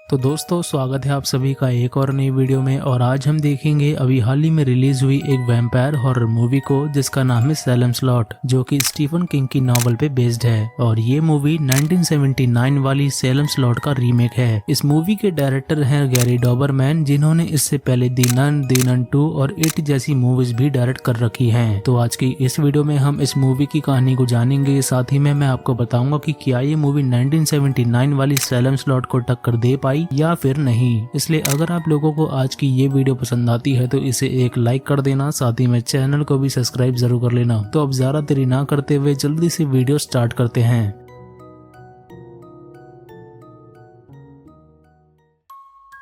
तो दोस्तों स्वागत है आप सभी का एक और नई वीडियो में। और आज हम देखेंगे अभी हाल ही में रिलीज हुई एक वैम्पायर हॉरर मूवी को जिसका नाम है सैलम स्लॉट, जो कि स्टीफन किंग की नॉवल पे बेस्ड है। और ये मूवी 1979 वाली सैलम स्लॉट का रीमेक है। इस मूवी के डायरेक्टर हैं गैरी डॉबरमैन, जिन्होंने इससे पहले दी नन 2 और इट जैसी मूवीज भी डायरेक्ट कर रखी है। तो आज की इस वीडियो में हम इस मूवी की कहानी को जानेंगे। साथ ही में मैं आपको बताऊंगा कि क्या ये मूवी 1979 वाली सैलम स्लॉट को टक्कर दे पाई या फिर नहीं। इसलिए अगर आप लोगों को आज की ये वीडियो पसंद आती है तो इसे एक लाइक कर देना, साथ ही में चैनल को भी सब्सक्राइब जरूर कर लेना। तो अब ज्यादा देरी ना करते हुए जल्दी से वीडियो स्टार्ट करते हैं।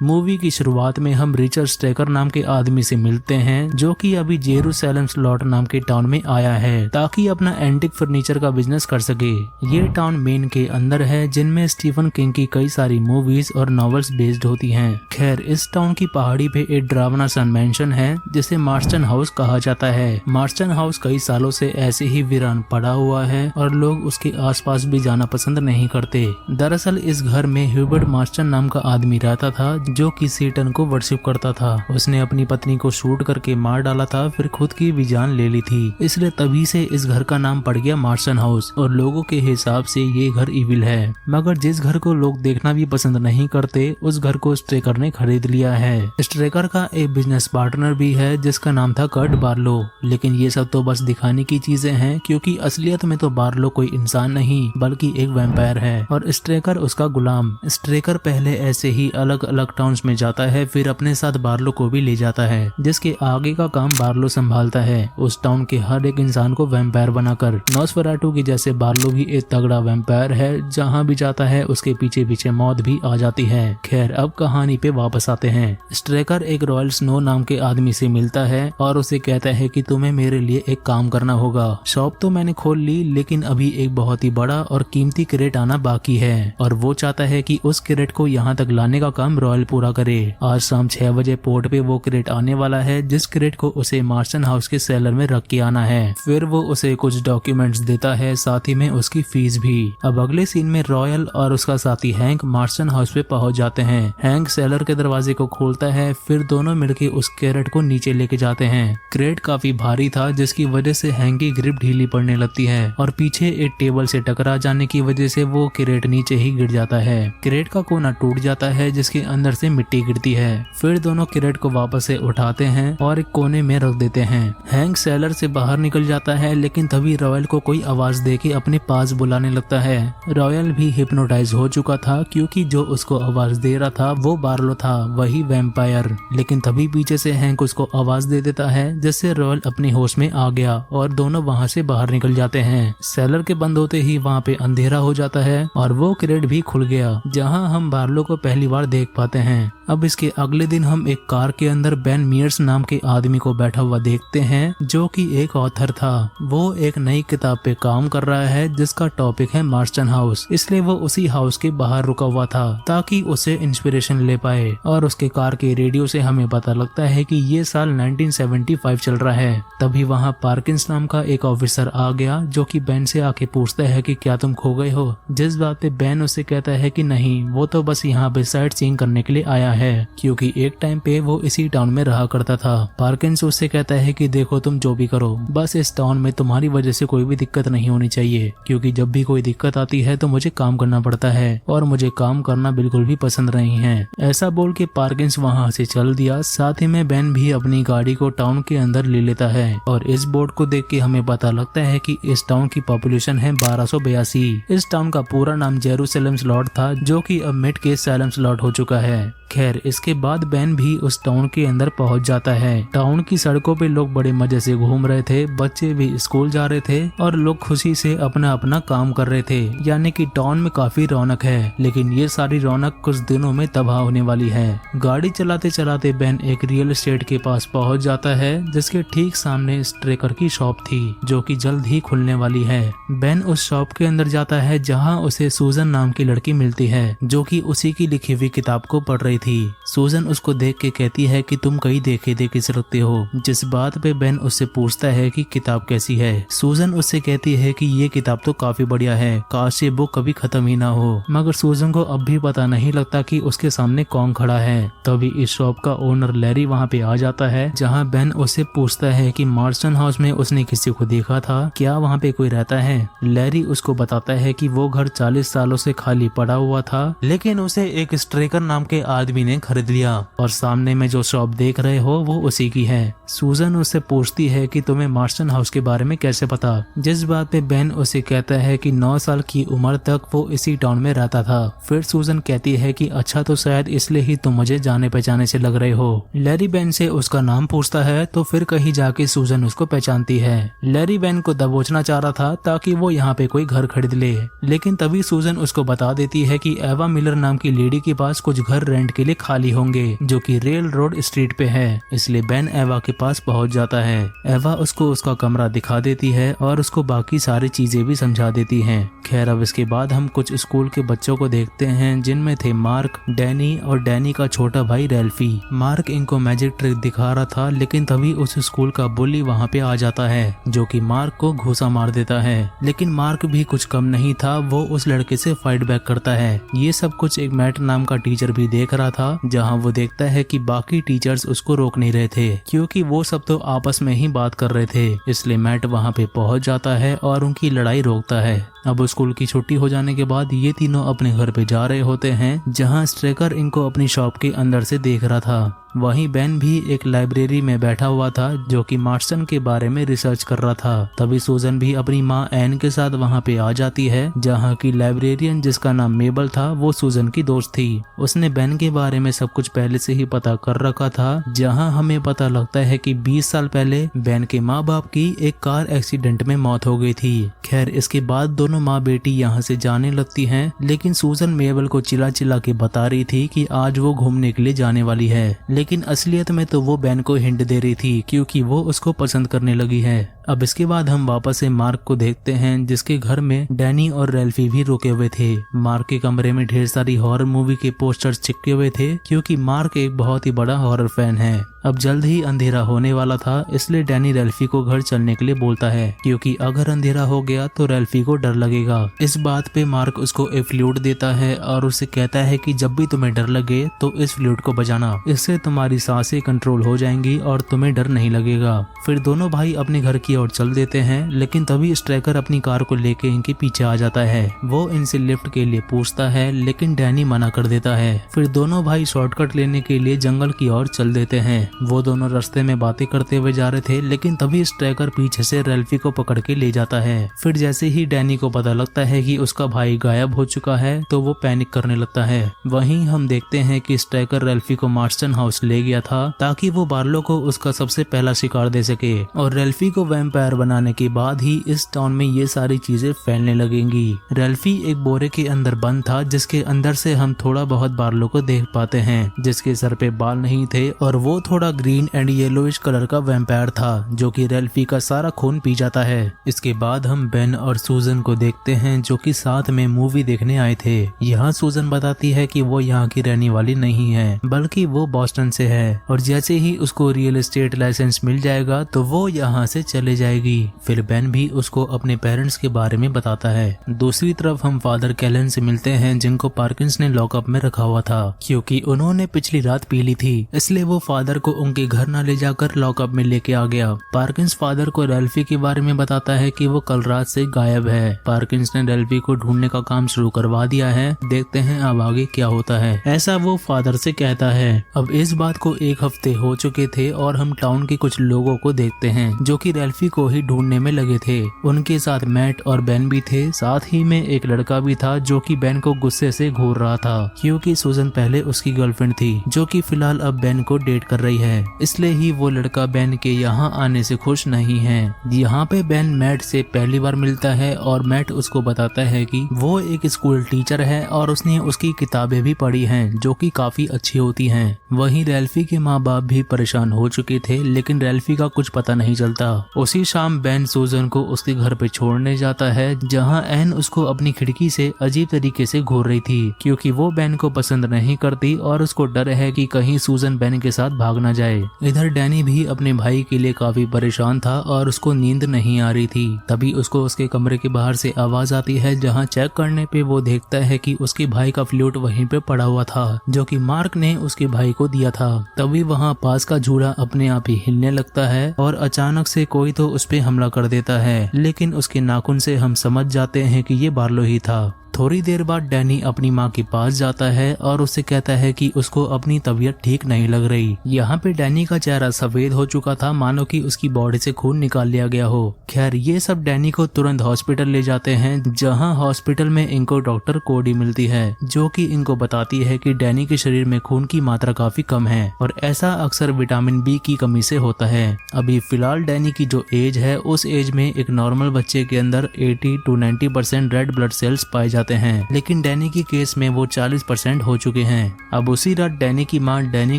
मूवी की शुरुआत में हम रिचर्ड स्ट्रेकर नाम के आदमी से मिलते हैं, जो कि अभी जेरूसलम स्लॉट नाम के टाउन में आया है ताकि अपना एंटिक फर्नीचर का बिजनेस कर सके। ये टाउन मेन के अंदर है, जिनमें स्टीफन किंग की कई सारी मूवीज और नॉवेल्स बेस्ड होती हैं। खैर, इस टाउन की पहाड़ी पे एक डरावना सा मैंशन है जिसे मार्स्टन हाउस कहा जाता है। मार्स्टन हाउस कई सालों से ऐसे ही वीरान पड़ा हुआ है और लोग उसके आसपास भी जाना पसंद नहीं करते। दरअसल इस घर में ह्यूबर्ट मार्स्टन नाम का आदमी रहता था, जो कि सेटन को वर्शिप करता था। उसने अपनी पत्नी को शूट करके मार डाला था, फिर खुद की भी जान ले ली थी। इसलिए तभी से इस घर का नाम पड़ गया मार्स्टन हाउस और लोगों के हिसाब से ये घर इविल है। मगर जिस घर को लोग देखना भी पसंद नहीं करते, उस घर को स्ट्रेकर ने खरीद लिया है। स्ट्रेकर का एक बिजनेस पार्टनर भी है जिसका नाम था कर्ट बार्लो। लेकिन ये सब तो बस दिखाने की चीजें हैं, क्योंकि असलियत में तो बार्लो कोई इंसान नहीं बल्कि एक वैम्पायर है और स्ट्रेकर उसका गुलाम। स्ट्रेकर पहले ऐसे ही अलग अलग टाउन्स में जाता है, फिर अपने साथ बार्लो को भी ले जाता है, जिसके आगे का काम बार्लो संभालता है। उस टाउन के हर एक इंसान को वैम्पायर बनाकर। नॉसफेराटू की जैसे बार्लो भी एक तगड़ा वैम्पायर है, जहाँ भी जाता है उसके पीछे पीछे मौत भी आ जाती है। खैर, अब कहानी पे वापस आते हैं। स्ट्रेकर एक रॉयल स्नो नाम के आदमी से मिलता है और उसे कहता है कि तुम्हें मेरे लिए एक काम करना होगा। शॉप तो मैंने खोल ली, लेकिन अभी एक बहुत ही बड़ा और कीमती क्रेट आना बाकी है और वो चाहता है कि उस क्रेट को यहाँ तक लाने का काम रॉयल पूरा करे। आज शाम 6 बजे पोर्ट पे वो क्रेट आने वाला है, जिस क्रेट को उसे मार्स्टन हाउस के सेलर में रख के आना है। फिर वो उसे कुछ डॉक्यूमेंट्स देता है, साथ ही में उसकी फीस भी। अब अगले सीन में रॉयल और उसका साथी हैंक मार्स्टन हाउस पे पहुंच जाते हैं। हैंक सेलर के दरवाजे को खोलता है, फिर दोनों मिलके उस क्रेट को नीचे लेके जाते हैं। क्रेट काफी भारी था, जिसकी वजह से हैंक की ग्रिप ढीली पड़ने लगती है और पीछे एक टेबल से टकरा जाने की वजह से वो क्रेट नीचे ही गिर जाता है। क्रेट का कोना टूट जाता है, जिसके अंदर से मिट्टी गिरती है। फिर दोनों क्रेट को वापस से उठाते हैं और एक कोने में रख देते हैं। हैंक सेलर से बाहर निकल जाता है, लेकिन तभी रॉयल को कोई आवाज देके अपने पास बुलाने लगता है। रॉयल भी हिप्नोटाइज हो चुका था, क्योंकि जो उसको आवाज दे रहा था वो बार्लो था, वही वैम्पायर। लेकिन तभी पीछे से हैंक उसको आवाज दे देता है, जिससे रॉयल अपने होश में आ गया और दोनों वहाँ से बाहर निकल जाते हैं। सेलर के बंद होते ही वहाँ पे अंधेरा हो जाता है और वो क्रेट भी खुल गया, जहाँ हम बार्लो को पहली बार देख पाते हैं। अब इसके अगले दिन हम एक कार के अंदर बेन मियर्स नाम के आदमी को बैठा हुआ देखते हैं, जो कि एक ऑथर था। वो एक नई किताब पे काम कर रहा है जिसका टॉपिक है मार्स्टन हाउस। इसलिए वो उसी हाउस के बाहर रुका हुआ था ताकि उसे इंस्पिरेशन ले पाए। और उसके कार के रेडियो से हमें पता लगता है कि ये साल 1975 चल रहा है। तभी वहाँ पार्किंस नाम का एक ऑफिसर आ गया, जो कि बेन से आके पूछता है कि क्या तुम खो गए हो। जिस बात पे बेन उसे कहता है कि नहीं, वो तो बस यहाँ पे साइट सीइंग करने के लिए आया है, क्योंकि एक टाइम पे वो इसी टाउन में रहा करता था। पार्किंस उससे कहता है कि देखो, तुम जो भी करो, बस इस टाउन में तुम्हारी वजह से कोई भी दिक्कत नहीं होनी चाहिए, क्योंकि जब भी कोई दिक्कत आती है तो मुझे काम करना पड़ता है और मुझे काम करना बिल्कुल भी पसंद नहीं है। ऐसा बोल के पार्किंस वहाँ से चल दिया। साथ ही में बेन भी अपनी गाड़ी को टाउन के अंदर ले लेता है और इस बोर्ड को देख के हमें पता लगता है कि इस टाउन की पॉपुलेशन है 1282। इस टाउन का पूरा नाम जेरूसलम स्लॉट था, जो कि अब मिट के सैलम स्लॉट हो चुका है। खैर, इसके बाद बेन भी उस टाउन के अंदर पहुंच जाता है। टाउन की सड़कों पे लोग बड़े मजे से घूम रहे थे, बच्चे भी स्कूल जा रहे थे और लोग खुशी से अपना अपना काम कर रहे थे, यानी कि टाउन में काफी रौनक है। लेकिन ये सारी रौनक कुछ दिनों में तबाह होने वाली है। गाड़ी चलाते चलाते बेन एक रियल एस्टेट के पास पहुंच जाता है, जिसके ठीक सामने स्ट्रेकर की शॉप थी, जो कि जल्द ही खुलने वाली है। बेन उस शॉप के अंदर जाता है, जहाँ उसे सूजन नाम की लड़की मिलती है, जो कि उसी की लिखी हुई किताब को पड़ रही थी। सूजन उसको देख के कहती है कि तुम कई देखे देखे से लगते हो, जिस बात पे बेन उससे पूछता है कि किताब कैसी है। सूजन उससे कहती है कि ये किताब तो काफी बढ़िया है, काश ये बुक कभी खत्म ही ना हो। मगर सूजन को अब भी पता नहीं लगता कि उसके सामने कौन खड़ा है। तभी इस शॉप का ओनर लैरी वहाँ पे आ जाता है, जहाँ बेन उससे पूछता है कि मार्स्टन हाउस में उसने किसी को देखा था, क्या वहाँ पे कोई रहता है। लैरी उसको बताता है कि वो घर 40 सालों से खाली पड़ा हुआ था, लेकिन उसे एक स्ट्रेकर नाम के आदमी ने खरीद लिया और सामने में जो शॉप देख रहे हो वो उसी की है। सूजन उससे पूछती है कि तुम्हें मार्स्टन हाउस के बारे में कैसे पता, जिस बात पे बेन उसे कहता है कि 9 साल की उम्र तक वो इसी टाउन में रहता था। फिर सूजन कहती है कि अच्छा तो शायद इसलिए ही तुम मुझे जाने पहचाने से लग रहे हो। लैरी बेन से उसका नाम पूछता है तो फिर कहीं जाके सूजन उसको पहचानती है। लैरी बेन को दबोचना चाह रहा था ताकि वो यहाँ पे कोई घर खरीद ले, लेकिन तभी सूजन उसको बता देती है कि एवा मिलर नाम की लेडी के पास कुछ घर रेंट के लिए खाली होंगे, जो कि रेल रोड स्ट्रीट पे है। इसलिए बेन एवा के पास पहुंच जाता है। एवा उसको उसका कमरा दिखा देती है और उसको बाकी सारी चीजें भी समझा देती हैं। खैर अब इसके बाद हम कुछ स्कूल के बच्चों को देखते हैं, जिनमें थे मार्क, डैनी और डैनी का छोटा भाई रेल्फी। मार्क इनको मैजिक ट्रिक दिखा रहा था, लेकिन तभी उस स्कूल का बुली वहाँ पे आ जाता है, जो कि मार्क को घूसा मार देता है। लेकिन मार्क भी कुछ कम नहीं था, वो उस लड़के से फाइट बैक करता है। ये सब कुछ एक मैट नाम का टीचर भी देख रहा था, जहाँ वो देखता है कि बाकी टीचर्स उसको रोक नहीं रहे थे, क्योंकि वो सब तो आपस में ही बात कर रहे थे। इसलिए मैट वहाँ पे पहुंच जाता है और उनकी लड़ाई रोकता है। अब स्कूल की छुट्टी हो जाने के बाद ये तीनों अपने घर पे जा रहे होते हैं, जहाँ स्ट्रेकर इनको अपनी शॉप के अंदर से देख रहा था। वहीं बेन भी एक लाइब्रेरी में बैठा हुआ था, जो कि मार्स्टन के बारे में रिसर्च कर रहा था। तभी सूजन भी अपनी माँ एन के साथ वहाँ पे आ जाती है, जहाँ की लाइब्रेरियन जिसका नाम मेबल था वो सूजन की दोस्त थी। उसने बेन के बारे में सब कुछ पहले से ही पता कर रखा था, जहाँ हमें पता लगता है कि 20 साल पहले बेन के माँ बाप की एक कार एक्सीडेंट में मौत हो गई थी। खैर इसके बाद दोनों माँ बेटी यहाँ से जाने लगती हैं, लेकिन सूजन मेबल को चिल्ला चिल्ला के बता रही थी कि आज वो घूमने के लिए जाने वाली है, लेकिन असलियत में तो वो बेन को हिंट दे रही थी, क्योंकि वो उसको पसंद करने लगी है। अब इसके बाद हम वापस से मार्क को देखते हैं, जिसके घर में डैनी और रेल्फी भी रुके हुए थे। मार्क के कमरे में ढेर सारी हॉरर मूवी के पोस्टर्स चिपके हुए थे, क्योंकि मार्क एक बहुत ही बड़ा हॉरर फैन है। अब जल्द ही अंधेरा होने वाला था, इसलिए डैनी रेल्फी को घर चलने के लिए बोलता है, क्योंकि अगर अंधेरा हो गया तो रेल्फी को डर लगेगा। इस बात पे मार्क उसको एक फ्लूट देता है और उसे कहता है कि जब भी तुम्हें डर लगे तो इस फ्लूट को बजाना, इससे तुम्हारी सांसें कंट्रोल हो जाएंगी और तुम्हें डर नहीं लगेगा। फिर दोनों भाई अपने घर की ओर चल देते हैं, लेकिन तभी स्ट्राइकर अपनी कार को लेके इनके पीछे आ जाता है। वो इनसे लिफ्ट के लिए पूछता है, लेकिन डैनी मना कर देता है। फिर दोनों भाई शॉर्टकट लेने के लिए जंगल की ओर चल देते हैं। वो दोनों रास्ते में बातें करते हुए जा रहे थे, लेकिन तभी स्ट्राइकर पीछे से रेल्फी को पकड़ के ले जाता है। फिर जैसे ही डैनी को पता लगता है कि उसका भाई गायब हो चुका है, तो वो पैनिक करने लगता है। वहीं हम देखते हैं कि स्ट्राइकर रेल्फी को मार्स्टन हाउस ले गया था, ताकि वो बार्लो को उसका सबसे पहला शिकार दे सके, और रेल्फी को वैम्पायर बनाने के बाद ही इस टाउन में ये सारी चीजें फैलने लगेंगी। रेल्फी एक बोरे के अंदर बंद था, जिसके अंदर से हम थोड़ा बहुत बार्लो को देख पाते हैं, जिसके सर पे बाल नहीं थे और वो थोड़ा ग्रीन एंड येलोइश कलर का वैम्पायर था, जो कि रेल्फी का सारा खून पी जाता है। इसके बाद हम बेन और सूजन को देखते हैं, जो कि साथ में मूवी देखने आए थे। यहाँ सूजन बताती है कि वो यहाँ की रहने वाली नहीं है, बल्कि वो बॉस्टन से है, और जैसे ही उसको रियल एस्टेट लाइसेंस मिल जाएगा तो वो यहाँ से चले जाएगी। फिर बेन भी उसको अपने पेरेंट्स के बारे में बताता है। दूसरी तरफ हम फादर कैलन से मिलते हैं, जिनको पार्किंस ने लॉकअप में रखा हुआ था, क्योंकि उन्होंने पिछली रात पी ली थी, इसलिए वो फादर को उनके घर न ले जाकर लॉकअप में लेके आ गया। पार्किंस फादर को रेल्फी के बारे में बताता है कि वो कल रात से गायब है। पार्किंस ने रेल्फी को ढूंढने का काम शुरू करवा दिया है, देखते हैं अब आगे क्या होता है, ऐसा वो फादर से कहता है। अब इस बात को 1 हफ्ते हो चुके थे और हम टाउन के कुछ लोगों को देखते हैं, जो कि रेल्फी को ही ढूंढने में लगे थे। उनके साथ मैट और बेन भी थे, साथ ही में एक लड़का भी था, जो कि बेन को गुस्से से घूर रहा था, क्योंकि सूजन पहले उसकी गर्लफ्रेंड थी, जो कि फिलहाल अब बेन को डेट कर रही है, इसलिए ही वो लड़का बेन के यहाँ आने से खुश नहीं है। यहाँ पे बेन मैट से पहली बार मिलता है और मैट उसको बताता है कि वो एक स्कूल टीचर है और उसने उसकी किताबें भी पढ़ी हैं, जो कि काफी अच्छी होती हैं। वहीं रेल्फी के माँ बाप भी परेशान हो चुके थे, लेकिन रेल्फी का कुछ पता नहीं चलता। उसी शाम बेन सूजन को उसके घर पे छोड़ने जाता है, जहाँ एन उसको अपनी खिड़की से अजीब तरीके से घूर रही थी क्योंकि वो बेन को पसंद नहीं करती और उसको डर है कि कहीं सूजन बेन के साथ भाग ना जाए। इधर डैनी भी अपने भाई के लिए काफी परेशान था और उसको नींद नहीं आ रही थी। तभी उसको उसके कमरे के बाहर से आवाज आती है, जहाँ चेक करने पे वो देखता है कि उसके भाई का फ्लूट वहीं पे पड़ा हुआ था जो कि मार्क ने उसके भाई को दिया था। तभी वहाँ पास का झूला अपने आप ही हिलने लगता है और अचानक से कोई तो उस पे हमला कर देता है, लेकिन उसके नाखून से हम समझ जाते हैं कि ये बार्लो ही था। थोड़ी देर बाद डैनी अपनी माँ के पास जाता है और उससे कहता है कि उसको अपनी तबीयत ठीक नहीं लग रही। यहाँ पे डैनी का चेहरा सफेद हो चुका था, मानो कि उसकी बॉडी से खून निकाल लिया गया हो। खैर ये सब डैनी को तुरंत हॉस्पिटल ले जाते हैं, जहाँ हॉस्पिटल में इनको डॉक्टर कोडी मिलती है, जो कि इनको बताती है कि डैनी के शरीर में खून की मात्रा काफी कम है और ऐसा अक्सर विटामिन बी की कमी से होता है। अभी फिलहाल डैनी की जो एज है, उस एज में एक नॉर्मल बच्चे के अंदर 80 to 90% रेड ब्लड सेल्स पाए जाते हैं, लेकिन डैनी की केस में वो 40% हो चुके हैं। अब उसी रात डैनी की माँ डैनी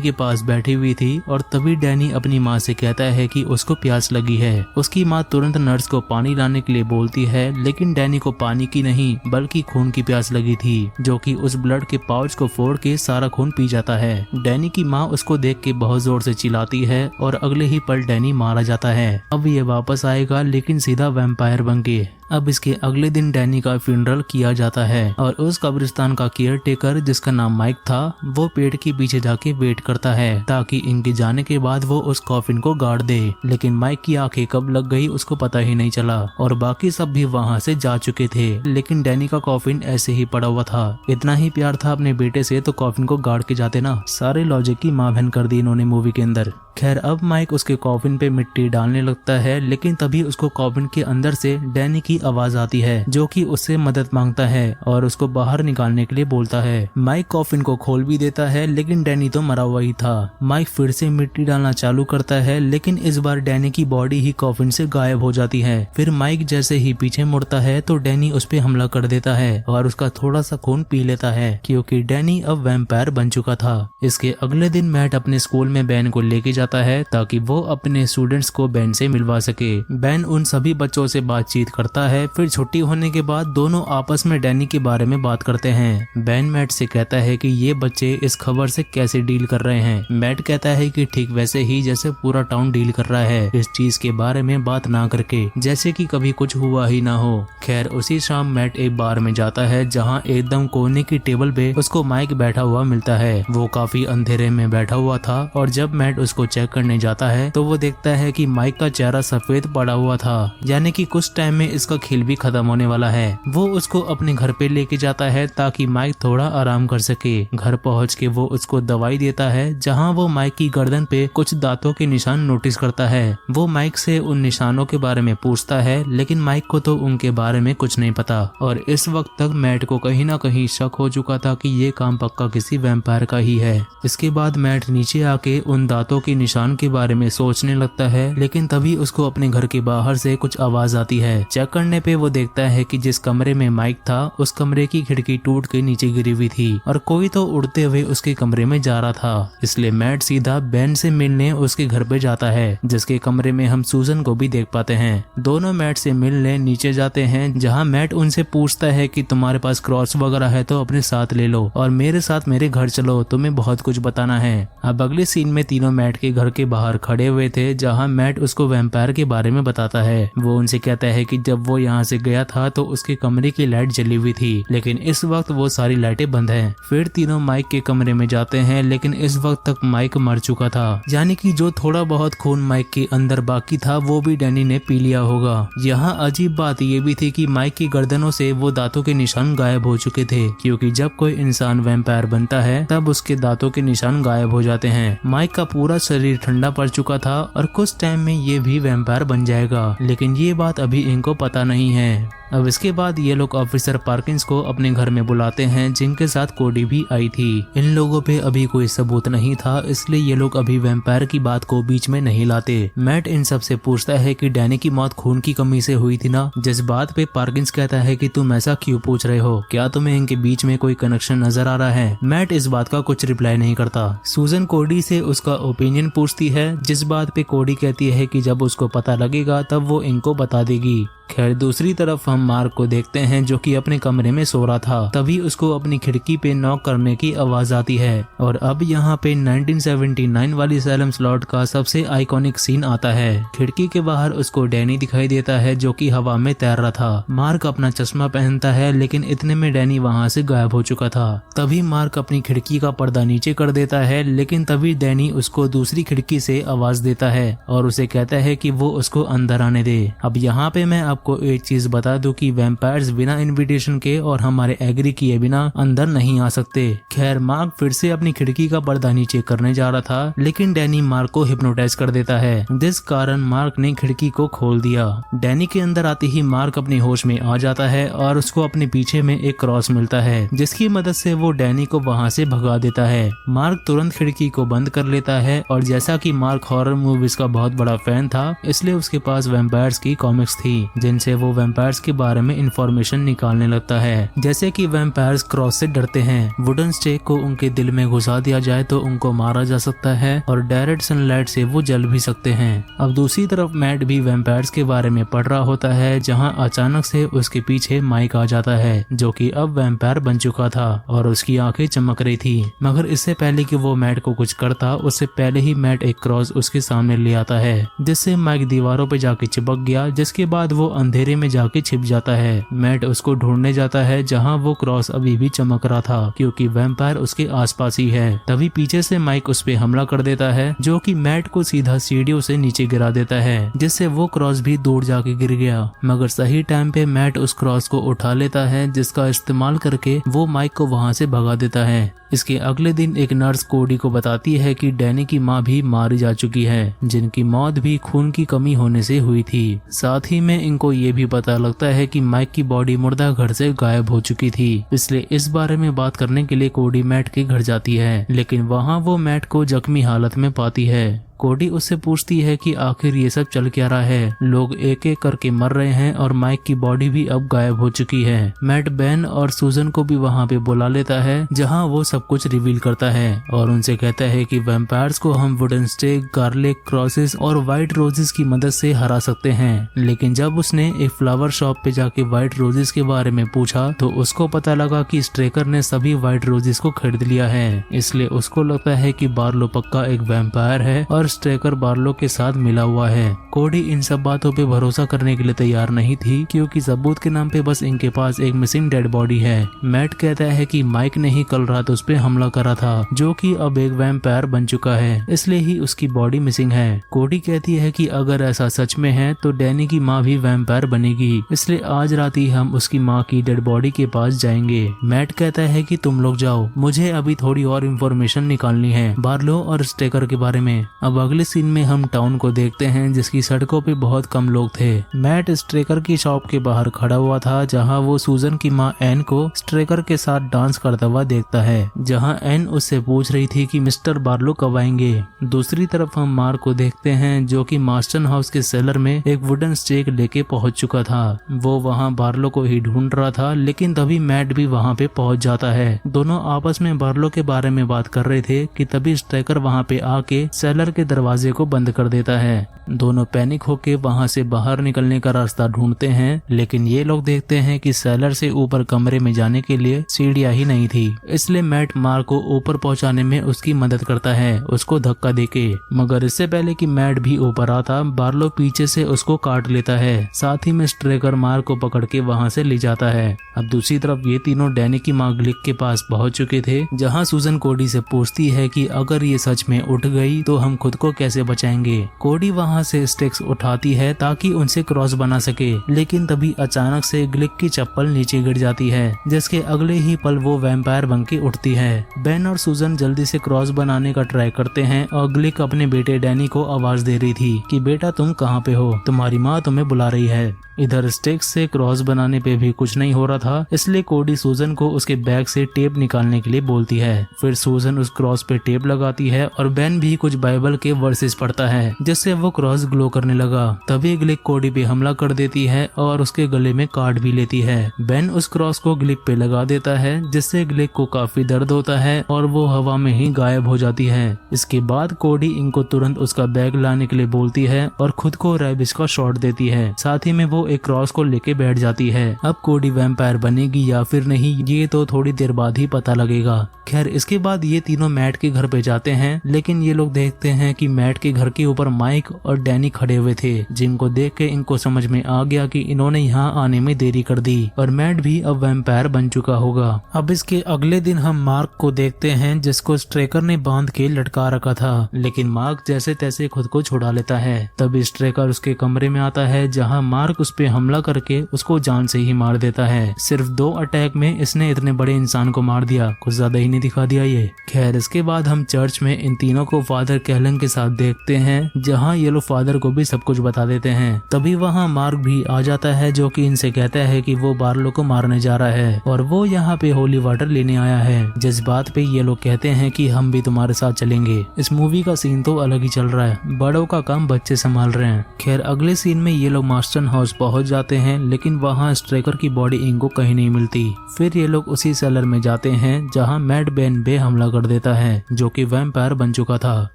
के पास बैठी हुई थी और तभी डैनी अपनी माँ से कहता है कि उसको प्यास लगी है। उसकी माँ तुरंत नर्स को पानी लाने के लिए बोलती है, लेकिन डैनी को पानी की नहीं बल्कि खून की प्यास लगी थी, जो कि उस ब्लड के पाउच को फोड़ के सारा खून पी जाता है। डैनी की माँ उसको देख के बहुत जोर से चिल्लाती है और अगले ही पल डैनी मारा जाता है। अब ये वापस आएगा, लेकिन सीधा वैम्पायर बन के। अब इसके अगले दिन डैनी का फ्यूनरल किया जाता है और उस कब्रिस्तान का केयर टेकर, जिसका नाम माइक था, वो पेड़ के पीछे जाके वेट करता है ताकि इनके जाने के बाद वो उस कॉफिन को गाड़ दे। लेकिन माइक की आंखें कब लग गई उसको पता ही नहीं चला और बाकी सब भी वहाँ से जा चुके थे, लेकिन डैनी का कॉफिन ऐसे ही पड़ा हुआ था। इतना ही प्यार था अपने बेटे से तो कॉफिन को गाड़ के जाते ना। सारे लॉजिक की माँ बहन कर दी इन्होंने मूवी के अंदर। खैर अब माइक उसके कॉफिन पे मिट्टी डालने लगता है, लेकिन तभी उसको कॉफिन के अंदर से डैनी की आवाज आती है, जो कि उससे मदद मांगता है और उसको बाहर निकालने के लिए बोलता है। माइक कॉफिन को खोल भी देता है, लेकिन डैनी तो मरा हुआ ही था। माइक फिर से मिट्टी डालना चालू करता है, लेकिन इस बार डैनी की बॉडी ही कॉफिन से गायब हो जाती है। फिर माइक जैसे ही पीछे मुड़ता है तो डैनी उस पे हमला कर देता है और उसका थोड़ा सा खून पी लेता है, क्योंकि डैनी अब वैम्पायर बन चुका था। इसके अगले दिन मैट अपने स्कूल में बैन को लेके जाता है ताकि वो अपने स्टूडेंट्स को बैन से मिलवा सके। बैन उन सभी बच्चों से बातचीत करता है। फिर छुट्टी होने के बाद दोनों आपस में डैनी के बारे में बात करते हैं। बैन मैट से कहता है कि ये बच्चे इस खबर से कैसे डील कर रहे हैं। मैट कहता है कि ठीक वैसे ही जैसे पूरा टाउन डील कर रहा है, इस चीज के बारे में बात ना करके, जैसे कि कभी कुछ हुआ ही ना हो। खैर उसी शाम मैट एक बार में जाता है, जहाँ एकदम कोने की टेबल पे उसको माइक बैठा हुआ मिलता है। वो काफी अंधेरे में बैठा हुआ था और जब मैट उसको चेक करने जाता है तो वो देखता है कि माइक का चेहरा सफेद पड़ा हुआ था, यानी कि कुछ टाइम में इसका खेल भी खत्म होने वाला है। वो उसको अपने घर पे लेके जाता है ताकि माइक थोड़ा आराम कर सके। घर पहुंच के वो उसको दवाई देता है, जहां वो माइक की गर्दन पे कुछ दांतों के निशान नोटिस करता है। वो माइक से उन निशानों के बारे में पूछता है, लेकिन माइक को तो उनके बारे में कुछ नहीं पता और इस वक्त तक मैट को कहीं ना कहीं शक हो चुका था कि ये काम पक्का किसी वैम्पायर का ही है। इसके बाद मैट नीचे आके उन दांतों के निशान के बारे में सोचने लगता है, लेकिन तभी उसको अपने घर के बाहर से कुछ आवाज आती है। चेक करने पे वो देखता है कि जिस कमरे में माइक था, उस कमरे की खिड़की टूट के नीचे गिरी हुई थी और कोई तो उड़ते हुए उसके कमरे में जा रहा था। इसलिए मैट सीधा बेन से मिलने उसके घर पे जाता है, जिसके कमरे में हम सूजन को भी देख पाते हैं। दोनों मैट से मिलने नीचे जाते हैं, जहाँ मैट उनसे पूछता है कि तुम्हारे पास क्रॉस वगैरह है तो अपने साथ ले लो और मेरे साथ मेरे घर चलो, तुम्हें बहुत कुछ बताना है। अब अगले सीन में तीनों मैट के घर के बाहर खड़े हुए थे, जहाँ मैट उसको वैम्पायर के बारे में बताता है। वो उनसे कहता है कि जब वो यहाँ से गया था तो उसके कमरे की लाइट जली हुई थी, लेकिन इस वक्त वो सारी लाइटें बंद हैं। फिर तीनों माइक के कमरे में जाते हैं, लेकिन इस वक्त तक माइक मर चुका था, यानी कि जो थोड़ा बहुत खून माइक के अंदर बाकी था वो भी डैनी ने पी लिया होगा। यहाँ अजीब बात ये भी थी कि माइक की गर्दनों से वो दांतों के निशान गायब हो चुके थे, क्योंकि जब कोई इंसान वैम्पायर बनता है तब उसके दांतों के निशान गायब हो जाते हैं। माइक का पूरा शरीर ठंडा पड़ चुका था और कुछ टाइम में ये भी वैम्पायर बन जाएगा, लेकिन ये बात अभी इनको पता नहीं है। अब इसके बाद ये लोग ऑफिसर पार्किंस को अपने घर में बुलाते हैं, जिनके साथ कोडी भी आई थी। इन लोगों पे अभी कोई सबूत नहीं था, इसलिए ये लोग अभी वैम्पायर की बात को बीच में नहीं लाते। मैट इन सब से पूछता है कि डैनी की मौत खून की कमी से हुई थी ना, जिस बात पे पार्किंस कहता है कि तुम ऐसा क्यों पूछ रहे हो, क्या तुम्हें इनके बीच में कोई कनेक्शन नजर आ रहा है। मैट इस बात का कुछ रिप्लाई नहीं करता। सूजन कोडी से उसका ओपिनियन पूछती है, जिस बात पे कोडी कहती है कि जब उसको पता लगेगा तब वो इनको बता देगी। खैर दूसरी तरफ हम मार्क को देखते हैं, जो कि अपने कमरे में सो रहा था। तभी उसको अपनी खिड़की पे नॉक करने की आवाज आती है और अब यहाँ पे 1979 वाली सैलम स्लॉट का सबसे आइकॉनिक सीन आता है। खिड़की के बाहर उसको डैनी दिखाई देता है, जो कि हवा में तैर रहा था। मार्क अपना चश्मा पहनता है, लेकिन इतने में डैनी वहाँ से गायब हो चुका था। तभी मार्क अपनी खिड़की का पर्दा नीचे कर देता है, लेकिन तभी डैनी उसको दूसरी खिड़की से आवाज देता है और उसे कहता है कि वो उसको अंदर आने दे। अब यहाँ पे मैं आपको एक चीज बता दूं कि वैम्पायर्स बिना इनविटेशन के और हमारे एग्री किए बिना अंदर नहीं आ सकते। खैर मार्क फिर से अपनी खिड़की का पर्दा नीचे करने जा रहा था, लेकिन डैनी मार्क को हिप्नोटाइज कर देता है, जिस कारण मार्क ने खिड़की को खोल दिया। डैनी के अंदर आते ही मार्क अपने होश में आ जाता है और उसको अपने पीछे में एक क्रॉस मिलता है, जिसकी मदद से वो डैनी को वहाँ से भगा देता है। मार्क तुरंत खिड़की को बंद कर लेता है और जैसा कि मार्क हॉरर मूवीज का बहुत बड़ा फैन था, इसलिए उसके पास वैम्पायर्स की कॉमिक्स थी, जिनसे वो वैम्पायर्स के बारे में इंफॉर्मेशन निकालने लगता है, जैसे कि वैम्पायर्स क्रॉस से डरते हैं, वुडन स्टेक को उनके दिल में घुसा दिया जाए तो उनको मारा जा सकता है और डायरेक्ट सनलाइट से वो जल भी सकते हैं। अब दूसरी तरफ मैट भी वैम्पायर्स के बारे में पढ़ रहा होता है, जहां अचानक से उसके पीछे माइक आ जाता है, जो कि अब वैम्पायर बन चुका था और उसकी आंखें चमक रही थी। मगर इससे पहले कि वो मैट को कुछ करता, उससे पहले ही मैट एक क्रॉस उसके सामने ले आता है, जिससे माइक दीवारों पे जाके चिपक गया, जिसके बाद वो अंधेरे में जाके छिप जाता है। मैट उसको ढूंढने जाता है, जहां वो क्रॉस अभी भी चमक रहा था, क्योंकि वैम्पायर उसके आसपास ही है। तभी पीछे से माइक उस पे हमला कर देता है, जो कि मैट को सीधा सीढ़ियों से नीचे गिरा देता है, जिससे वो क्रॉस भी दूर जाके गिर गया। मगर सही टाइम पे मैट उस क्रॉस को उठा लेता है, जिसका इस्तेमाल करके वो माइक को वहां से भगा देता है। इसके अगले दिन एक नर्स कोडी को बताती है कि डैनी की माँ भी मारी जा चुकी है, जिनकी मौत भी खून की कमी होने से हुई थी। साथ ही में इनको ये भी पता लगता है कि माइक की बॉडी मुर्दा घर से गायब हो चुकी थी, इसलिए इस बारे में बात करने के लिए कोडी मैट के घर जाती है, लेकिन वहाँ वो मैट को जख्मी हालत में पाती है। कोडी उससे पूछती है कि आखिर ये सब चल क्या रहा है, लोग एक एक करके मर रहे हैं और माइक की बॉडी भी अब गायब हो चुकी है। मैट बेन और सूजन को भी वहाँ पे बुला लेता है, जहाँ वो सब कुछ रिवील करता है और उनसे कहता है कि वैम्पायर्स को हम वुडन स्टेक, गार्लिक, क्रॉसेस और व्हाइट रोजेस की मदद से हरा सकते हैं। लेकिन जब उसने एक फ्लावर शॉप पे जाके व्हाइट रोजेस के बारे में पूछा, तो उसको पता लगा कि स्ट्रेकर ने सभी व्हाइट रोजेस को खरीद लिया है, इसलिए उसको लगता है कि बार्लो पक्का एक वैम्पायर है और स्ट्रेकर बार्लो के साथ मिला हुआ है। कोडी इन सब बातों पे भरोसा करने के लिए तैयार नहीं थी, क्योंकि सबूत के नाम पे बस इनके पास एक मिसिंग डेड बॉडी है। मैट कहता है कि माइक ने ही कल रात उस पे हमला करा था, जो कि अब एक वैम्पायर बन चुका है, इसलिए ही उसकी बॉडी मिसिंग है। कोडी कहती है कि अगर ऐसा सच में है तो डैनी की माँ भी वैम्पायर बनेगी, इसलिए आज रात ही हम उसकी माँ की डेड बॉडी के पास जाएंगे। मैट कहता है कि तुम लोग जाओ, मुझे अभी थोड़ी और इन्फॉर्मेशन निकालनी है बार्लो और स्ट्रेकर के बारे में। अब अगले सीन में हम टाउन को देखते हैं, जिसकी सड़कों पे बहुत कम लोग थे। मैट स्ट्रेकर की शॉप के बाहर खड़ा हुआ था, जहां वो सूजन की मां एन को स्ट्रेकर के साथ डांस करता हुआ देखता है, जहां एन उससे पूछ रही थी कि मिस्टर बार्लो कब आएंगे। दूसरी तरफ हम मार्क को देखते हैं, जो कि मास्टन हाउस के सेलर में एक वुडन स्टेक लेके पहुंच चुका था। वो वहां बार्लो को ही ढूंढ रहा था, लेकिन तभी मैट भी वहां पे पहुंच जाता है। दोनों आपस में बार्लो के बारे में बात कर रहे थे कि तभी स्ट्रेकर वहां पे आके सेलर के दरवाजे को बंद कर देता है। दोनों पैनिक होके वहां से बाहर निकलने का रास्ता ढूंढते हैं, लेकिन ये लोग देखते हैं कि सेलर से ऊपर कमरे में जाने के लिए सीढ़ियां ही नहीं थी, इसलिए मैट मार्क को ऊपर पहुंचाने में उसकी मदद करता है, उसको धक्का देके। मगर इससे पहले कि मैट भी ऊपर आता, बार्लो पीछे से उसको काट लेता है, साथ ही में स्ट्रेकर मार्क को पकड़ के वहां से ले जाता है। अब दूसरी तरफ ये तीनों डैनी की माँ ग्लिक के पास पहुंच चुके थे, जहाँ सूजन कोडी से पूछती है कि अगर ये सच में उठ गई तो हम खुद को कैसे बचाएंगे। कोडी वहां से स्टिक्स उठाती है ताकि उनसे क्रॉस बना सके, लेकिन तभी अचानक से ग्लिक की चप्पल नीचे गिर जाती है, जिसके अगले ही पल वो वैम्पायर बन के उठती है। बेन और सूजन जल्दी से क्रॉस बनाने का ट्राई करते हैं और ग्लिक अपने बेटे डैनी को आवाज दे रही थी कि बेटा तुम कहाँ पे हो, तुम्हारी माँ तुम्हें बुला रही है। इधर स्टिक से क्रॉस बनाने पे भी कुछ नहीं हो रहा था, इसलिए कोडी सूजन को उसके बैग से टेप निकालने के लिए बोलती है। फिर सूजन उस क्रॉस पे टेप लगाती है और बेन भी कुछ बाइबल के वर्सेस पढ़ता है, जिससे वो क्रॉस ग्लो करने लगा। तभी ग्लिक कोडी पे हमला कर देती है और उसके गले में काट भी लेती है। बेन उस क्रॉस को ग्लिक पे लगा देता है, जिससे ग्लिक को काफी दर्द होता है और वो हवा में ही गायब हो जाती है। इसके बाद कोडी इनको तुरंत उसका बैग लाने के लिए बोलती है और खुद को रैबिस का शॉट देती है। साथ ही में वो एक क्रॉस को लेके बैठ जाती है। अब कोडी वैम्पायर बनेगी या फिर नहीं, ये तो थोड़ी देर बाद ही पता लगेगा। खैर, इसके बाद ये तीनों मैट के घर पे जाते हैं, लेकिन ये लोग देखते हैं कि मैट के घर के ऊपर माइक और डैनी खड़े हुए थे, जिनको देख के इनको समझ में आ गया कि इन्होंने यहाँ आने में देरी कर दी और मैट भी अब वैम्पायर बन चुका होगा। अब इसके अगले दिन हम मार्क को देखते हैं, जिसको स्ट्रेकर ने बांध के लटका रखा था, लेकिन मार्क जैसे तैसे खुद को छुड़ा लेता है। तब स्ट्रेकर उसके कमरे में आता है, जहाँ मार्क उस पे हमला करके उसको जान से ही मार देता है। सिर्फ 2 अटैक में इसने इतने बड़े इंसान को मार दिया, कुछ ज्यादा ही नहीं दिखा दिया ये। खैर, इसके बाद हम चर्च में इन तीनों को फादर कैलन के साथ देखते हैं, जहाँ ये लोग फादर को भी सब कुछ बता देते हैं। तभी वहाँ मार्क भी आ जाता है, जो कि इनसे कहता है कि वो बार्लो को मारने जा रहा है और वो यहाँ पे होली वाटर लेने आया है। जिस बात पे ये लोग कहते हैं कि हम भी तुम्हारे साथ चलेंगे। इस मूवी का सीन तो अलग ही चल रहा है, बड़ों का काम बच्चे संभाल रहे हैं। खैर, अगले सीन में ये लोग मास्टन हाउस पहुंच जाते हैं, लेकिन वहाँ स्ट्रेकर की बॉडी इनको कहीं नहीं मिलती। फिर ये लोग उसी सेलर में जाते हैं, जहाँ मैट बेन बे हमला कर देता है, जो कि वैम्पायर बन चुका था।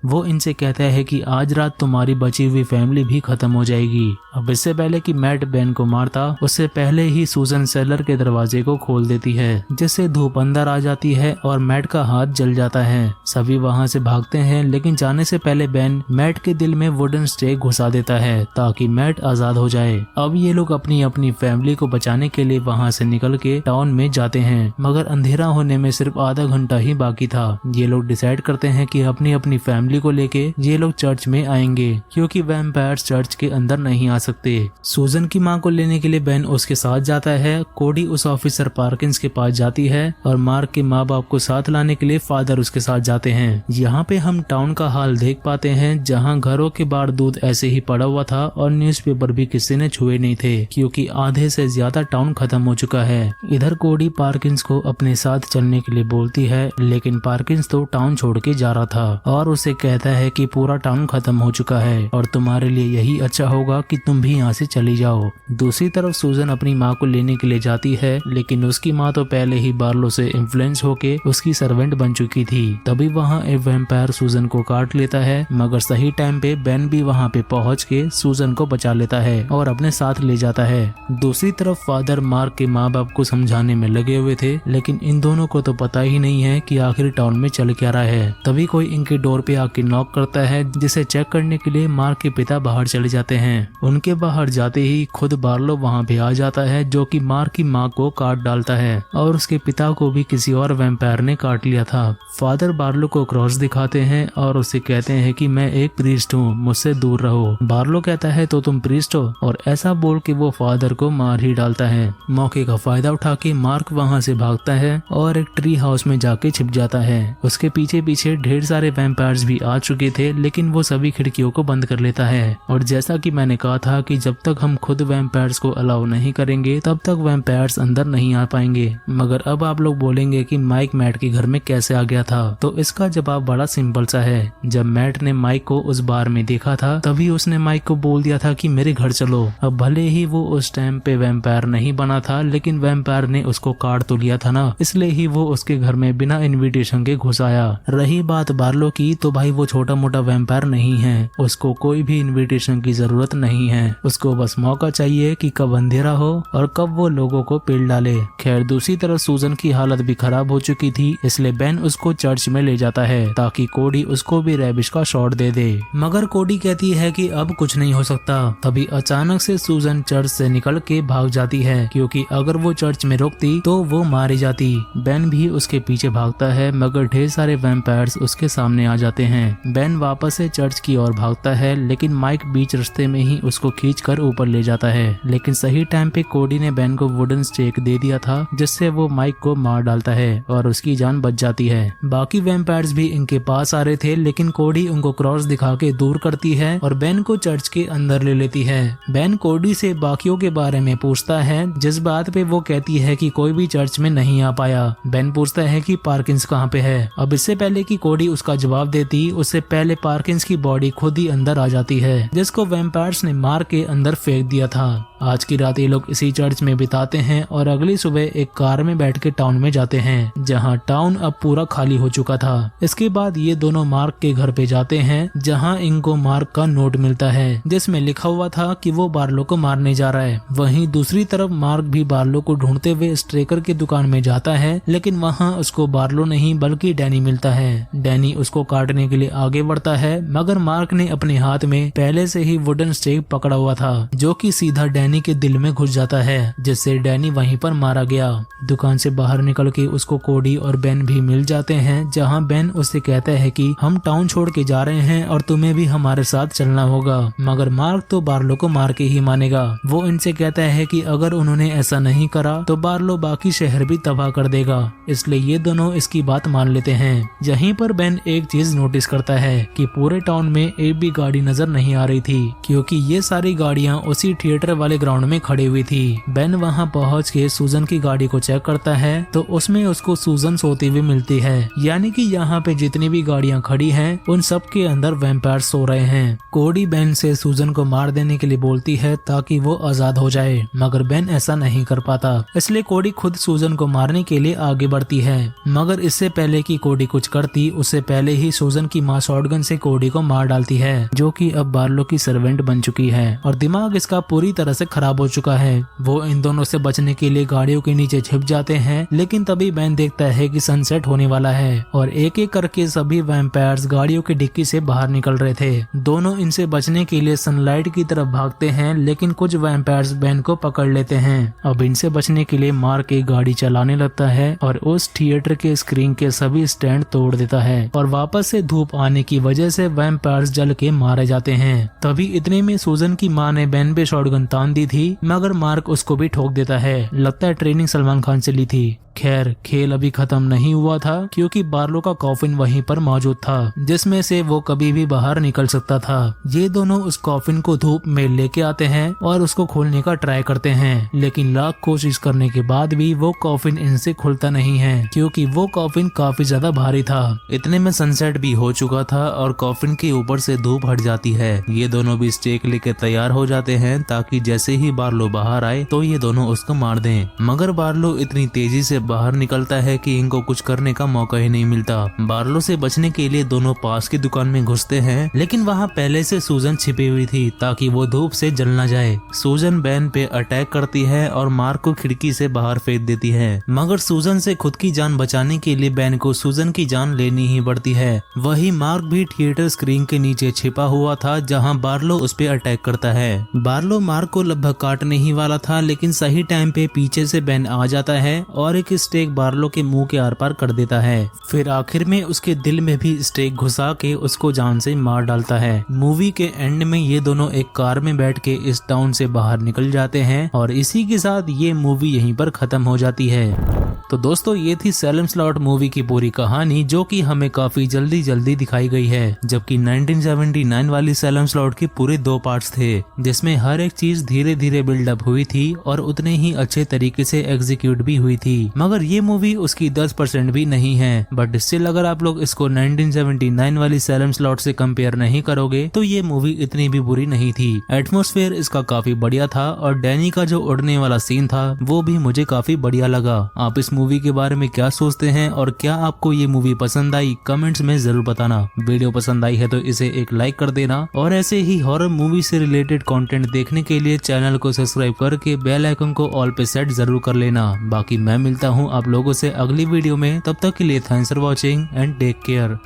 वो इनसे कहता है कि आज रात तुम्हारी बची हुई फैमिली भी खत्म हो जाएगी। अब इससे पहले कि मैट बेन को मारता, उससे पहले ही सूजन सेलर के दरवाजे को खोल देती है, जिससे धूप अंदर आ जाती है और मैट का हाथ जल जाता है। सभी वहाँ से भागते हैं, लेकिन जाने से पहले बेन मैट के दिल में वुडन स्टेक घुसा देता है ताकि मैट आजाद हो जाए। अब ये लोग अपनी अपनी फैमिली को बचाने के लिए वहाँ से निकल के टाउन में जाते हैं, मगर अंधेरा होने में सिर्फ आधा घंटा ही बाकी था। ये लोग डिसाइड करते हैं कि अपनी अपनी फैमिली को लेके ये लोग चर्च में आएंगे, क्योंकि वैम्पायर चर्च के अंदर नहीं आ सकते। सूजन की माँ को लेने के लिए बेन उसके साथ जाता है। कोडी उस ऑफिसर पार्किंस के पास जाती है और मार्क के माँ बाप को साथ लाने के लिए फादर उसके साथ जाते हैं। यहाँ पे हम टाउन का हाल देख पाते हैं, जहाँ घरों के बाहर दूध ऐसे ही पड़ा हुआ था और न्यूज़पेपर भी किसी ने छुए नहीं थे, क्योंकि आधे से ज्यादा टाउन खत्म हो चुका है। इधर कोडी पार्किंस को अपने साथ चलने के लिए बोलती है, लेकिन पार्किंस तो टाउन छोड़ के जा रहा था और उसे कहता है कि पूरा टाउन खत्म हो चुका है और तुम्हारे लिए यही अच्छा होगा कि तुम भी यहाँ से चली जाओ। दूसरी तरफ सूजन अपनी माँ को लेने के लिए जाती है, लेकिन उसकी माँ तो पहले ही बार्लो से इन्फ्लुएंस होके उसकी सर्वेंट बन चुकी थी। तभी वहाँ एक वैम्पायर सूजन को काट लेता है, मगर सही टाइम पे बेन भी वहाँ पे पहुँच के सूजन को बचा लेता है और अपने साथ ले जाता है। दूसरी तरफ फादर मार्क के माँ बाप को समझाने में लगे हुए थे, लेकिन इन दोनों को तो पता ही नहीं है कि आखिर टाउन में चल क्या रहा है। तभी कोई इनके डोर पे आके नॉक करता है, जिसे चेक करने के लिए मार्क के पिता बाहर चले जाते हैं। उनके बाहर जाते ही खुद बार्लो वहाँ पे आ जाता है, जो कि मार्क की माँ को काट डालता है और उसके पिता को भी किसी और वैम्पायर ने काट लिया था। फादर बार्लो को क्रॉस दिखाते हैं और उसे कहते हैं कि मैं एक प्रीस्ट हूँ, मुझसे दूर रहो। बार्लो कहता है तो तुम प्रीस्ट हो, और ऐसा बोल के वो फादर को मार ही डालता है। मौके का फायदा उठा के मार्क वहाँ से भागता है और एक ट्री हाउस में जाके छिप जाता है। उसके पीछे पीछे ढेर सारे वैम्पायर्स भी आ चुके थे, लेकिन वो सभी खिड़कियों को बंद कर लेता है। और जैसा कि मैंने कहा था कि जब तक हम खुद वैम्पायर्स को अलाउ नहीं करेंगे, तब तक वैम्पायर्स अंदर नहीं आ पाएंगे। मगर अब आप लोग बोलेंगे कि माइक मैट के घर में कैसे आ गया था, तो इसका जवाब बड़ा सिंपल सा है। जब मैट ने माइक को उस बार में देखा था, तभी उसने माइक को बोल दिया था कि मेरे घर चलो। अब भले ही वो उस टाइम पे वैम्पायर नहीं बना था, लेकिन वैम्पायर ने उसको काट तो लिया था ना, इसलिए ही वो उसके घर में बिना इनविटेशन के घुस आया। रही बात बार्लो की, तो भाई वो छोटा मोटा वैम्पायर नहीं है, उसको कोई भी इनविटेशन की जरूरत नहीं है। उसको बस मौका चाहिए कि कब अंधेरा हो और कब वो लोगों को पेल डाले। खैर, दूसरी तरफ सूजन की हालत भी खराब हो चुकी थी, इसलिए बेन उसको चर्च में ले जाता है ताकि कोडी उसको भी रैबिश का शॉट दे दे। मगर कोडी कहती है कि अब कुछ नहीं हो सकता। तभी अचानक से सूजन चर्च से निकल के भाग जाती है, क्योंकि अगर वो चर्च में रुकती तो वो मारी जाती। बेन भी उसके पीछे भागता है, मगर ढेर सारे वैम्पायर्स उसके सामने आ जाते हैं। बेन वापस से चर्च की ओर भागता है, लेकिन माइक बीच रास्ते में ही उसको खींचकर ऊपर ले जाता है। लेकिन सही टाइम पे कोडी ने बेन को वुडन स्टेक दे दिया था, जिससे वो माइक को मार डालता है और उसकी जान बच जाती है। बाकी वैम्पायर्स भी इनके पास आ रहे थे, लेकिन कोडी उनको क्रॉस दिखा के दूर करती है और बेन को चर्च के अंदर ले लेती है। बेन कोडी से बाकियों के बारे में पूछता है, जिस बात पे वो कहती है कि कोई भी चर्च में नहीं आ पाया। बेन पूछता है कि पार्किंस कहाँ पे है। अब इससे पहले कि कोडी उसका जवाब देती, उससे पहले पार्किंस की बॉडी खुद ही अंदर आ जाती है, जिसको वैम्पायर्स ने मार के अंदर फेंक दिया था। आज की रात ये लोग इसी चर्च में बिताते हैं और अगली सुबह एक कार में बैठ के टाउन में जाते हैं, जहाँ टाउन अब पूरा खाली हो चुका था। इसके बाद ये दोनों मार्क के घर पे जाते हैं, जहाँ इनको मार्क का नोट मिलता है, जिसमें लिखा हुआ था कि वो बार्लो को मारने जा रहा है। वहीं दूसरी तरफ मार्क भी बार्लो को ढूंढते हुए स्ट्रेकर की दुकान में जाता है, लेकिन वहाँ उसको बार्लो नहीं बल्कि डैनी मिलता है। डैनी उसको काटने के लिए आगे बढ़ता है, मगर मार्क ने अपने हाथ में पहले से ही वुडन स्टेक पकड़ा हुआ था, जो कि सीधा डैनी के दिल में घुस जाता है, जिससे डैनी वहीं पर मारा गया। दुकान से बाहर निकल के उसको कोडी और बेन भी मिल जाते हैं, जहां बेन उससे कहता है कि हम टाउन छोड़ के जा रहे हैं और तुम्हें भी हमारे साथ चलना होगा। मगर मार्क तो बार्लो को मार के ही मानेगा। वो इनसे कहता है कि अगर उन्होंने ऐसा नहीं करा तो बार्लो बाकी शहर भी तबाह कर देगा, इसलिए ये दोनों इसकी बात मान लेते हैं। यहीं पर बेन एक चीज नोटिस करता है कि पूरे टाउन में एक भी गाड़ी नजर नहीं आ रही थी, क्योंकि ये सारी गाड़ियां उसी थिएटर वाले ग्राउंड में खड़ी हुई थी। बेन वहां पहुंच के सूजन की गाड़ी को चेक करता है तो उसमें उसको सूजन सोती हुई मिलती है, यानी कि यहाँ पे जितनी भी गाड़ियां खड़ी हैं उन सब के अंदर वैम्पायर सो रहे हैं। कोडी बेन से सूजन को मार देने के लिए बोलती है ताकि वो आजाद हो जाए, मगर बेन ऐसा नहीं कर पाता, इसलिए कोडी खुद सूजन को मारने के लिए आगे बढ़ती है। मगर इससे पहले कि कोडी कुछ करती, उससे पहले ही सूजन की माँ शॉटगन से कोडी को मार डालती है, जो कि अब बार्लो की सर्वेंट बन चुकी है और दिमाग इसका पूरी तरह से खराब हो चुका है। वो इन दोनों से बचने के लिए गाड़ियों के नीचे छिप जाते हैं, लेकिन तभी बेन देखता है कि सनसेट होने वाला है और एक एक करके सभी वैम्पायर्स गाड़ियों की डिक्की से बाहर निकल रहे थे। दोनों इनसे बचने के लिए सनलाइट की तरफ भागते हैं, लेकिन कुछ वैम्पायर्स बेन को पकड़ लेते हैं। अब इनसे बचने के लिए मार्क एक गाड़ी चलाने लगता है और उस थिएटर के स्क्रीन के सभी स्टैंड तोड़ देता है और वापस से धूप आने की वजह से वैम्पायर्स जल के मारे जाते हैं। तभी इतने में सूजन की माँ ने बेन पे शॉटगन तान दी थी, मगर मार्क उसको भी ठोक देता है। लगता है ट्रेनिंग सलमान खान से ली थी। खैर, खेल अभी खत्म नहीं हुआ था, क्योंकि बार्लो का कॉफिन वहीं पर मौजूद था, जिसमें से वो कभी भी बाहर निकल सकता था। ये दोनों उस कॉफिन को धूप में लेके आते हैं और उसको खोलने का ट्राई करते हैं, लेकिन लाख कोशिश करने के बाद भी वो कॉफिन इनसे खुलता नहीं है, क्योंकि वो कॉफिन काफी ज्यादा भारी था। इतने में सनसेट भी हो चुका था और कॉफिन के ऊपर से धूप हट जाती है। ये दोनों भी स्टेक लेके तैयार हो जाते हैं, ताकि जैसे ही बार्लो बाहर आए तो ये दोनों उसको मार दें। मगर बार्लो इतनी तेजी से बाहर निकलता है कि इनको कुछ करने का मौका ही नहीं मिलता। बार्लो से बचने के लिए दोनों पास की दुकान में घुसते हैं, लेकिन वहाँ पहले से सूजन छिपी हुई थी ताकि वो धूप से जल न जाए। सूजन बेन पे अटैक करती है और मार्क को खिड़की से बाहर फेंक देती है, मगर सूजन से खुद की जान बचाने के लिए बेन को सूजन की जान लेनी ही पड़ती है। वही मार्क भी थिएटर स्क्रीन के नीचे छिपा हुआ था, जहाँ बार्लो उस पे अटैक करता है। बार्लो मार्क को लगभग काटने ही वाला था, लेकिन सही टाइम पे पीछे से बेन आ जाता है और एक स्टेक बार्लो के मुंह के आर पार कर देता है। फिर आखिर में उसके दिल में भी स्टेक घुसा के उसको जान से मार डालता है। मूवी के एंड में ये दोनों एक कार में बैठ के इस टाउन से बाहर निकल जाते हैं और इसी के साथ ये मूवी यहीं पर खत्म हो जाती है। तो दोस्तों, ये थी सैलम स्लॉट मूवी की पूरी कहानी, जो कि हमें काफी जल्दी दिखाई गई है, जबकि 1979 वाली सैलम स्लॉट के पूरे 2 पार्ट्स थे, जिसमें हर एक चीज धीरे धीरे बिल्डअप हुई थी और उतने ही अच्छे तरीके से एग्जीक्यूट भी हुई थी। मगर ये मूवी उसकी 10% भी नहीं है, बट स्टिल अगर आप लोग इसको 1979 वाली सैलम स्लॉट से कंपेयर नहीं करोगे तो ये मूवी इतनी भी बुरी नहीं थी। एटमॉस्फेयर इसका काफी बढ़िया था और डैनी का जो उड़ने वाला सीन था वो भी मुझे काफी बढ़िया लगा। आप इस मूवी के बारे में क्या सोचते हैं और क्या आपको ये मूवी पसंद आई, कमेंट्स में जरूर बताना। वीडियो पसंद आई है तो इसे एक लाइक कर देना और ऐसे ही हॉरर मूवी से रिलेटेड कंटेंट देखने के लिए चैनल को सब्सक्राइब करके बेल आइकन को ऑल पे सेट जरूर कर लेना। बाकी मैं मिलता हूँ आप लोगों से अगली वीडियो में, तब तक के लिए thanks for watching and take care.